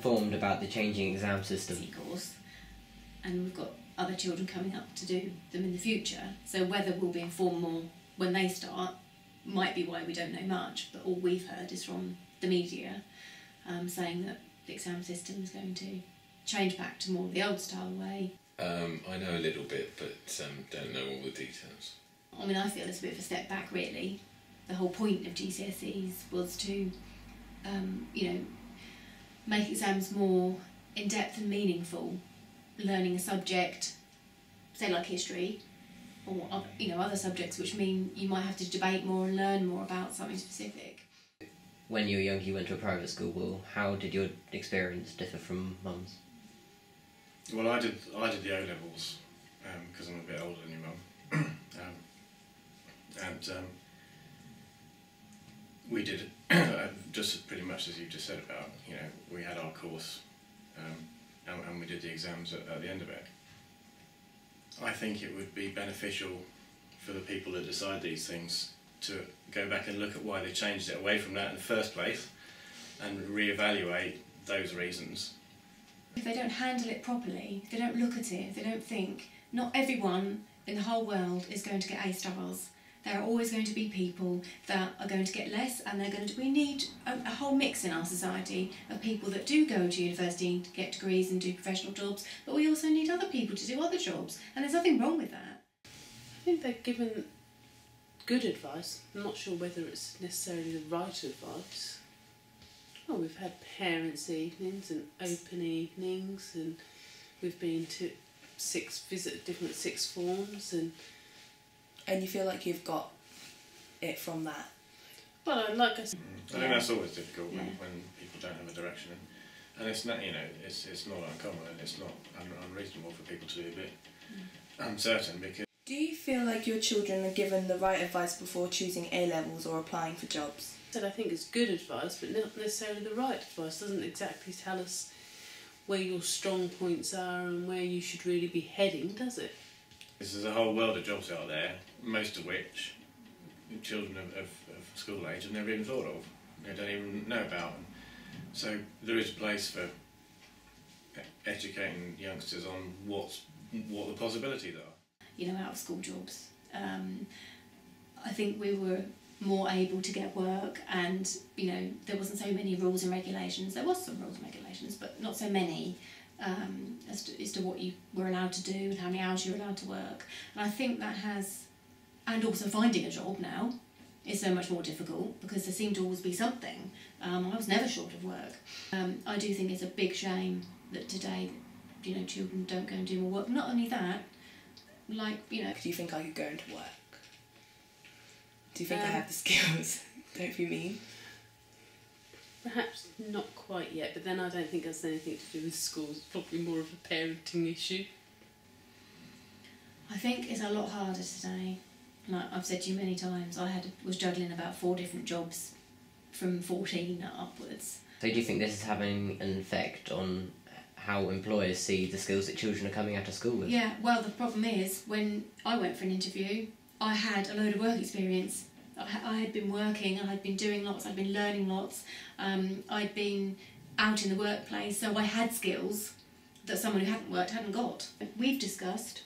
informed about the changing exam system? Course, and we've got other children coming up to do them in the future, so whether we'll be informed more when they start might be why we don't know much, but all we've heard is from the media saying that the exam system is going to change back to more the old style way. I know a little bit, but don't know all the details. I mean, I feel it's a bit of a step back, really. The whole point of GCSEs was to, make exams more in-depth and meaningful. Learning a subject, say like history, or other subjects which mean you might have to debate more and learn more about something specific. When you were young, you went to a private school. Well, how did your experience differ from Mum's? Well, I did the O levels because I'm a bit older than your mum, and we did just pretty much as you just said about we had our course and we did the exams at the end of it. I think it would be beneficial for the people that decide these things to go back and look at why they changed it away from that in the first place and reevaluate those reasons. If they don't handle it properly, if they don't look at it, if they don't think, not everyone in the whole world is going to get A stars. There are always going to be people that are going to get less, and we need a whole mix in our society of people that do go to university to get degrees and do professional jobs, but we also need other people to do other jobs, and there's nothing wrong with that. I think they're given good advice. I'm not sure whether it's necessarily the right advice. Well, we've had parents' evenings and open evenings, and we've been to visit different sixth forms, and you feel like you've got it from that. Well, like I said, I think that's always difficult when people don't have a direction, and it's not it's not uncommon, and it's not unreasonable for people to be a bit uncertain because. Do you feel like your children are given the right advice before choosing A levels or applying for jobs? I think it's good advice, but not necessarily the right advice. It doesn't exactly tell us where your strong points are and where you should really be heading, does it? There's a whole world of jobs out there, most of which children of school age have never even thought of. They don't even know about them. So there is a place for educating youngsters on what the possibilities are. Out of school jobs. I think we were more able to get work, and there wasn't so many rules and regulations. There was some rules and regulations, but not so many as to what you were allowed to do and how many hours you were allowed to work. And I think that has, and also finding a job now is so much more difficult because there seemed to always be something. I was never short of work. I do think it's a big shame that today, children don't go and do more work. Not only that, Do you think I could go into work? Do you think I have the skills? Don't you mean? Perhaps not quite yet, but then I don't think that's anything to do with schools. It's probably more of a parenting issue. I think it's a lot harder today. Like I've said to you many times, I was juggling about 4 different jobs from 14 upwards. So do you think this is having an effect on how employers see the skills that children are coming out of school with? Yeah, well, the problem is, when I went for an interview, I had a load of work experience. I had been working, I'd been doing lots, I'd been learning lots, I'd been out in the workplace, so I had skills that someone who hadn't worked hadn't got. We've discussed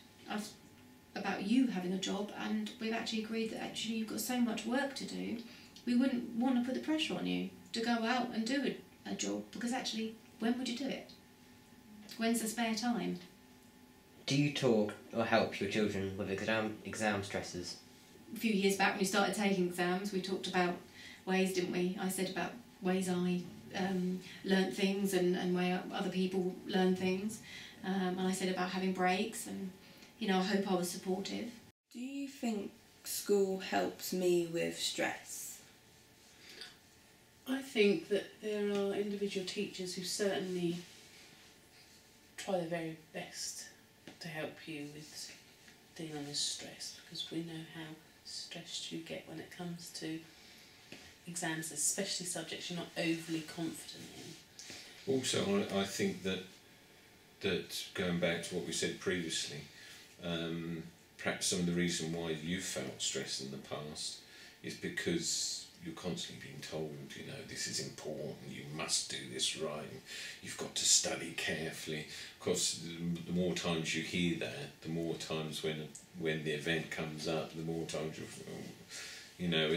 about you having a job, and we've actually agreed that actually you've got so much work to do, we wouldn't want to put the pressure on you to go out and do a job, because actually, when would you do it? When's the spare time? Do you talk or help your children with exam stresses? A few years back when we started taking exams, we talked about ways, didn't we? I said about ways I learnt things and way other people learn things. And I said about having breaks, and I hope I was supportive. Do you think school helps me with stress? I think that there are individual teachers who certainly try their very best to help you with dealing with stress, because we know how stressed you get when it comes to exams, especially subjects you're not overly confident in. Also, I think that going back to what we said previously, perhaps some of the reason why you felt stressed in the past is because you're constantly being told, you know, this is important, you must do this right, and you've got to study carefully. Of course, the more times you hear that, the more times when the event comes up, the more times you know,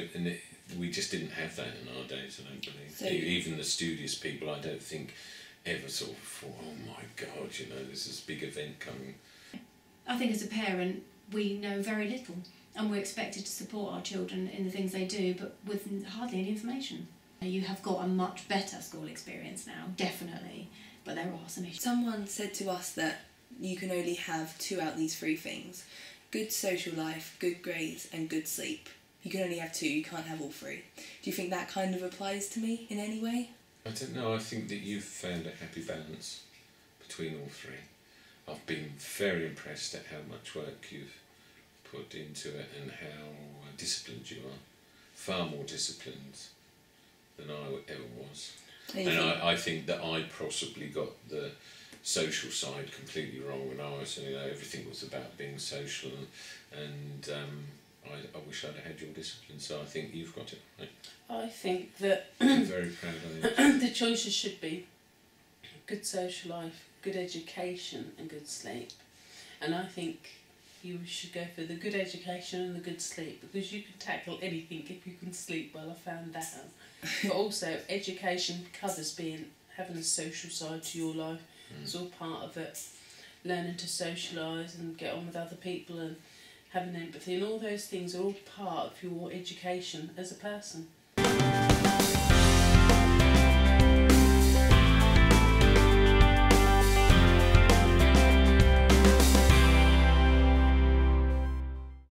we just didn't have that in our days, I don't believe. So, even the studious people, I don't think ever sort of thought, oh my God, you know, there's this big event coming. I think as a parent, we know very little, and we're expected to support our children in the things they do, but with hardly any information. You have got a much better school experience now, definitely, but there are some issues. someone said to us that you can only have 2 out of these 3 things: good social life, good grades, and good sleep. You can only have 2, you can't have all 3. Do you think that kind of applies to me in any way? I don't know, I think that you've found a happy balance between all 3. I've been very impressed at how much work you've put into it and how disciplined you are. Far more disciplined than I ever was. And I think that I possibly got the social side completely wrong when I was, you know, everything was about being social, and I wish I'd had your discipline, so I think you've got it right. I think that I'm very proud of you. the choices should be good social life, good education and good sleep. And I think you should go for the good education and the good sleep, because you can tackle anything if you can sleep well, I found that out. But also education covers having a social side to your life. It's all part of it. Learning to socialise and get on with other people and having empathy, and all those things are all part of your education as a person.